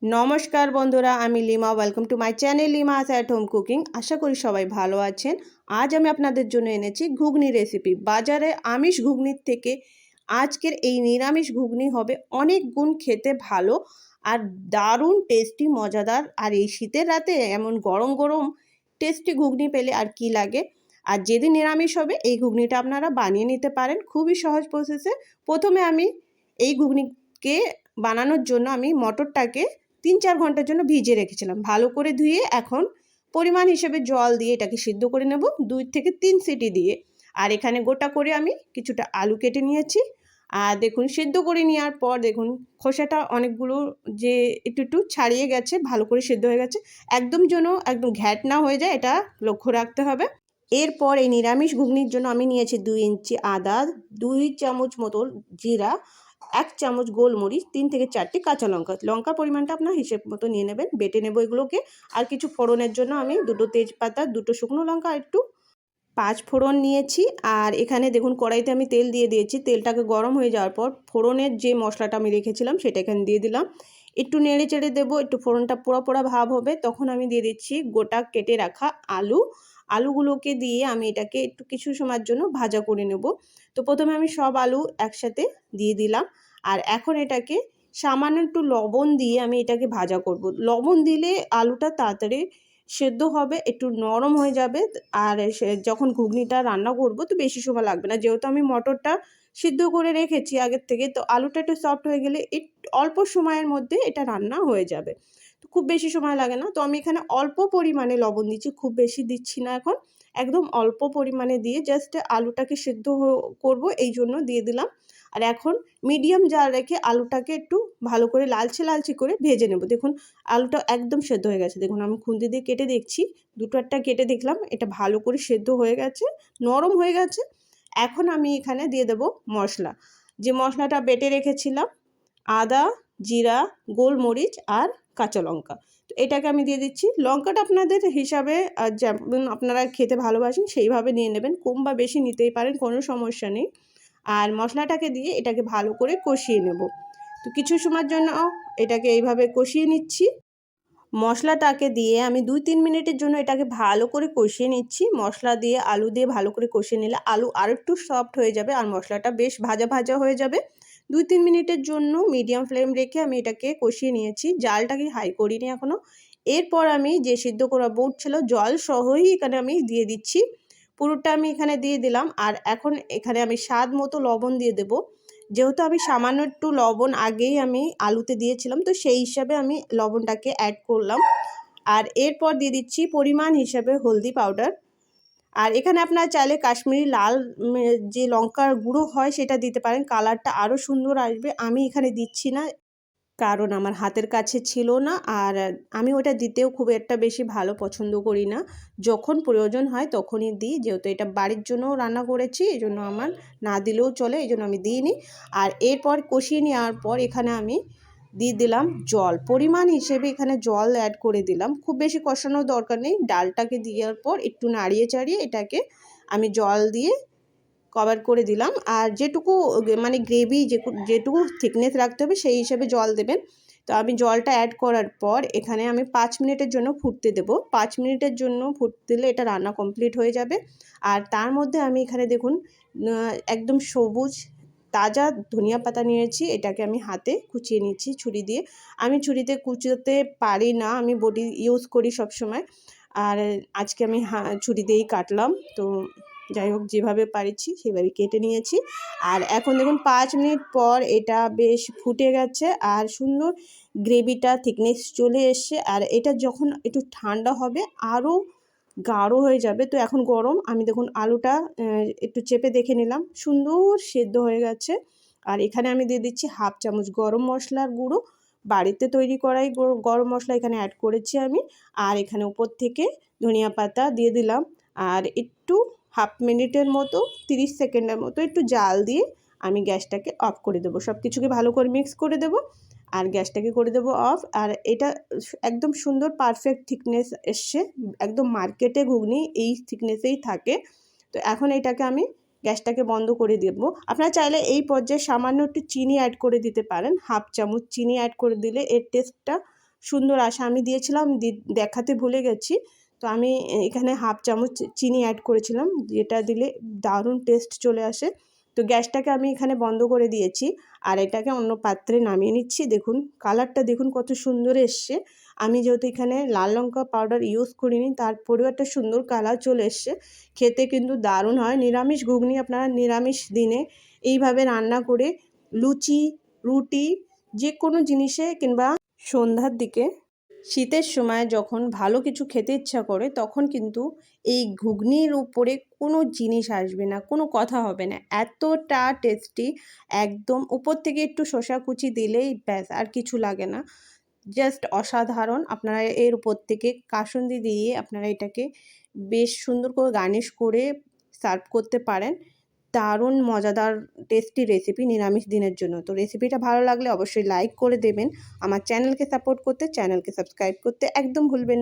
নমস্কার বন্ধুরা, আমি Lima. Welcome to my channel Lima's at home cooking. আশা করি সবাই ভালো আছেন। আজ আমি আপনাদের জন্য এনেছি ঘুগনি রেসিপি। বাজারে আমিষ ঘুগনির থেকে আজকের এই নিরামিষ ঘুগনি হবে অনেক গুণ খেতে ভালো আর দারুণ টেস্টি, মজাদার। আর এই শীতের রাতে এমন গরম গরম টেস্টি ঘুগনি পেলে আর কি লাগে। আর যেদিন নিরামিষ হবে এই ঘুগনিটা আপনারা বানিয়ে নিতে পারেন খুবই সহজ প্রসেসে। প্রথমে আমি এই ঘুগনিকে বানানোর জন্য আমি মটরটাকে 3-4 ঘন্টার জন্য ভিজিয়ে রেখেছিলাম। ভালো করে ধুয়ে এখন পরিমাণ হিসেবে জল দিয়ে এটাকে সিদ্ধ করে নেব 2 থেকে 3 সিটি দিয়ে। আর এখানে গোটা করে আমি কিছুটা আলু কেটে নিয়েছি। আর দেখুন সিদ্ধ করে নেওয়ার পর দেখুন খোসাটা অনেকগুলো যে একটু ছাড়িয়ে গেছে, ভালো করে সিদ্ধ হয়ে গেছে। একদম ঘ্যাট না হয়ে যায় এটা লক্ষ্য রাখতে হবে। এরপর এই নিরামিষ ঘুগনির জন্য আমি নিয়েছি 2 ইঞ্চি আদা, 2 চামচ মতো জিরা, 1 চামচ গোলমরিচ, 3 থেকে 4টি কাঁচা লঙ্কা। লঙ্কার পরিমাণটা আপনার হিসেব মতো নিয়ে নেবেন। বেটে নেব এগুলোকে। আর কিছু ফোড়নের জন্য আমি 2টো তেজপাতা, 2টো শুকনো লঙ্কা আর একটু 5 ফোড়ন নিয়েছি। আর এখানে দেখুন কড়াইতে আমি তেল দিয়ে দিয়েছি। তেলটাকে গরম হয়ে যাওয়ার পর ফোড়নের যে মশলাটা আমি রেখেছিলাম সেটা এখানে দিয়ে দিলাম। একটু নেড়ে চেড়ে দেবো, একটু ফোড়নটা পোড়া পোড়া ভাব হবে, তখন আমি দিয়ে দিচ্ছি গোটা কেটে রাখা আলুগুলোকে দিয়ে আমি এটাকে একটু কিছু সময়ের জন্য ভাজা করে নেব। তো প্রথমে আমি সব আলু একসাথে দিয়ে দিলাম। আর এখন এটাকে সামান্য একটু লবণ দিয়ে আমি এটাকে ভাজা করব। লবণ দিলে আলুটা তাড়াতাড়ি সেদ্ধ হবে, একটু নরম হয়ে যাবে। আর যখন ঘুগনিটা রান্না করব তো বেশি সময় লাগবে না, যেহেতু আমি মটরটা সিদ্ধ করে রেখেছি আগের থেকে। তো আলুটা একটু সফট হয়ে গেলে অল্প সময়ের মধ্যে এটা রান্না হয়ে যাবে। তো খুব বেশি সময় লাগে না। তো আমি এখানে অল্প পরিমাণে লবণ দিচ্ছি, খুব বেশি দিচ্ছি না এখন। একদম অল্প পরিমাণে দিয়ে জাস্ট আলুটাকে সিদ্ধ করব, এই জন্য দিয়ে দিলাম। আর এখন মিডিয়াম জাল রেখে আলুটাকে একটু ভালো করে লালচে করে ভেজে নেব। দেখুন আলুটা একদম সেদ্ধ হয়ে গেছে। দেখুন আমি খুন্তি দিয়ে কেটে দেখছি, দুটো একটা কেটে দেখলাম এটা ভালো করে সেদ্ধ হয়ে গেছে, নরম হয়ে গেছে। এখন আমি এখানে দিয়ে দেব মশলা, যে মশলাটা বেটে রেখেছিলাম, আদা, জিরা, গোলমরিচ আর কাঁচা লঙ্কা। তো এটাকে আমি দিয়ে দিচ্ছি। লঙ্কাটা আপনাদের হিসাবে যেমন আপনারা খেতে ভালোবাসেন সেইভাবে নিয়ে নেবেন, কম বা বেশি নিতেই পারেন, কোনো সমস্যা নেই। আর মশলাটাকে দিয়ে এটাকে ভালো করে কষিয়ে নেব। তো কিছু সময়ের জন্য এটাকে এইভাবে কষিয়ে নিচ্ছি। মশলাটাকে দিয়ে আমি 2-3 মিনিটের জন্য এটাকে ভালো করে কষিয়ে নিচ্ছি। মশলা দিয়ে আলু দিয়ে ভালো করে কষিয়ে নিলে আলু আরেকটু সফট হয়ে যাবে আর মশলাটা বেশ ভাজা ভাজা হয়ে যাবে। 2-3 মিনিটের জন্য মিডিয়াম ফ্লেম রেখে আমি এটাকে কষিয়ে নিয়েছি। জালটাকে হাই করিনি এখনও। এরপর আমি যে সিদ্ধ করা বুট ছিল জল সহই এখানে আমি দিয়ে দিচ্ছি। পুরোটা আমি এখানে দিয়ে দিলাম। আর এখন এখানে আমি স্বাদ মতো লবণ দিয়ে দেবো। যেহেতু আমি সামান্য একটু লবণ আগেই আমি আলুতে দিয়েছিলাম, তো সেই হিসাবে আমি লবণটাকে অ্যাড করলাম। আর এরপর দিয়ে দিচ্ছি পরিমাণ হিসাবে হলদি পাউডার। আর এখানে আপনারা চাইলে কাশ্মীরি লাল যে লঙ্কার গুঁড়ো হয় সেটা দিতে পারেন, কালারটা আরও সুন্দর আসবে। আমি এখানে দিচ্ছি না, কারণ আমার হাতের কাছে ছিল না। আর আমি ওটা দিতেও খুব একটা বেশি ভালো পছন্দ করি না। যখন প্রয়োজন হয় তখনই দিই, যেহেতু এটা বাড়ির জন্যও রান্না করেছি, এই জন্য আমার না দিলেও চলে, এই জন্য আমি দিইনি। আর এরপর কষিয়ে নেওয়ার পর এখানে আমি দিয়ে দিলাম জল, পরিমাণ হিসেবে এখানে জল অ্যাড করে দিলাম। খুব বেশি কষানোর দরকার নেই। ডালটাকে দেওয়ার পর একটু নাড়িয়ে চাড়িয়ে এটাকে আমি জল দিয়ে কভার করে দিলাম। আর যেটুকু মানে গ্রেভি যেটুকু থিকনেস রাখতে হবে সেই হিসেবে জল দেবেন। তো আমি জলটা অ্যাড করার পর এখানে আমি 5 মিনিটের জন্য ফুটতে দেব। 5 মিনিটের জন্য ফুটতে দিলে এটা রান্না কমপ্লিট হয়ে যাবে। আর তার মধ্যে আমি এখানে দেখুন একদম সবুজ তাজা ধনিয়া পাতা নিয়েছি, এটাকে আমি হাতে কুচিয়ে নিচ্ছি ছুরি দিয়ে। আমি ছুরিতে কুচোতে পারি না, আমি বটি ইউজ করি সবসময়। আর আজকে আমি ছুরি দিয়েই কাটলাম। তো যাই হোক, যেভাবে পারছি সেভাবে কেটে নিয়েছি। আর এখন দেখুন 5 মিনিট পর এটা বেশ ফুটে গেছে আর সুন্দর গ্রেভিটা থিকনেস চলে এসছে। আর এটা যখন একটু ঠান্ডা হবে আরও গাঢ় হয়ে যাবে। তো এখন গরম, আমি দেখুন আলুটা একটু চেপে দেখে নিলাম, সুন্দর সেদ্ধ হয়ে গেছে। আর এখানে আমি দিয়ে দিচ্ছি 1/2 চামচ গরম মশলার গুঁড়ো, বাড়িতে তৈরি করাই গরম মশলা এখানে অ্যাড করেছি আমি। আর এখানে উপর থেকে ধনিয়া পাতা দিয়ে দিলাম। আর একটু 1/2 মিনিটের মতো, 30 সেকেন্ডের মতো একটু জাল দিয়ে আমি গ্যাসটাকে অফ করে দেবো। সব কিছুকে ভালো করে মিক্স করে দেবো আর গ্যাসটাকে করে দেবো অফ। আর এটা একদম সুন্দর পারফেক্ট থিকনেস এসছে, একদম মার্কেটে ঘুগনি এই থিকনেসেই থাকে। তো এখন এটাকে আমি গ্যাসটাকে বন্ধ করে দেবো। আপনারা চাইলে এই পর্যায়ে সামান্য একটু চিনি অ্যাড করে দিতে পারেন, 1/2 চামচ চিনি অ্যাড করে দিলে এর টেস্টটা সুন্দর আসে। আমি দিয়েছিলাম, দেখাতে ভুলে গেছি। তো আমি এখানে হাফ চামচ চিনি অ্যাড করেছিলাম, যেটা দিলে দারুণ টেস্ট চলে আসে। তো গ্যাসটাকে আমি এখানে বন্ধ করে দিয়েছি আর এটাকে অন্য পাত্রে নামিয়ে নিচ্ছি। দেখুন কালারটা দেখুন কত সুন্দর এসছে। আমি যেহেতু এখানে লাল লঙ্কা পাউডার ইউজ করিনি, তারপরেও একটা সুন্দর কালার চলে এসছে। খেতে কিন্তু দারুণ হয়। নিরামিষ ঘুগনি আপনারা নিরামিষ দিনে এইভাবে রান্না করে লুচি, রুটি যে কোনো জিনিসে কিংবা সন্ধ্যার দিকে শীতের সময় যখন ভালো কিছু খেতে ইচ্ছা করে তখন কিন্তু এই ঘুগনির উপরে কোনো জিনিস আসবে না, কোনো কথা হবে না। এতটা টেস্টি, একদম উপর থেকে একটু শসা কুচি দিলেই ব্যাস, আর কিছু লাগে না। জাস্ট অসাধারণ। আপনারা এর উপর থেকে কাসুন্দি দিয়ে আপনারা এটাকে বেশ সুন্দর করে গার্নিশ করে সার্ভ করতে পারেন। দারুণ মজাদার টেস্টি রেসিপি নিরামিষ দিনের জন্য। তো রেসিপিটা ভালো লাগলে অবশ্যই লাইক করে দেবেন। আমার চ্যানেলকে সাপোর্ট করতে, চ্যানেলকে সাবস্ক্রাইব করতে একদম ভুলবেন না।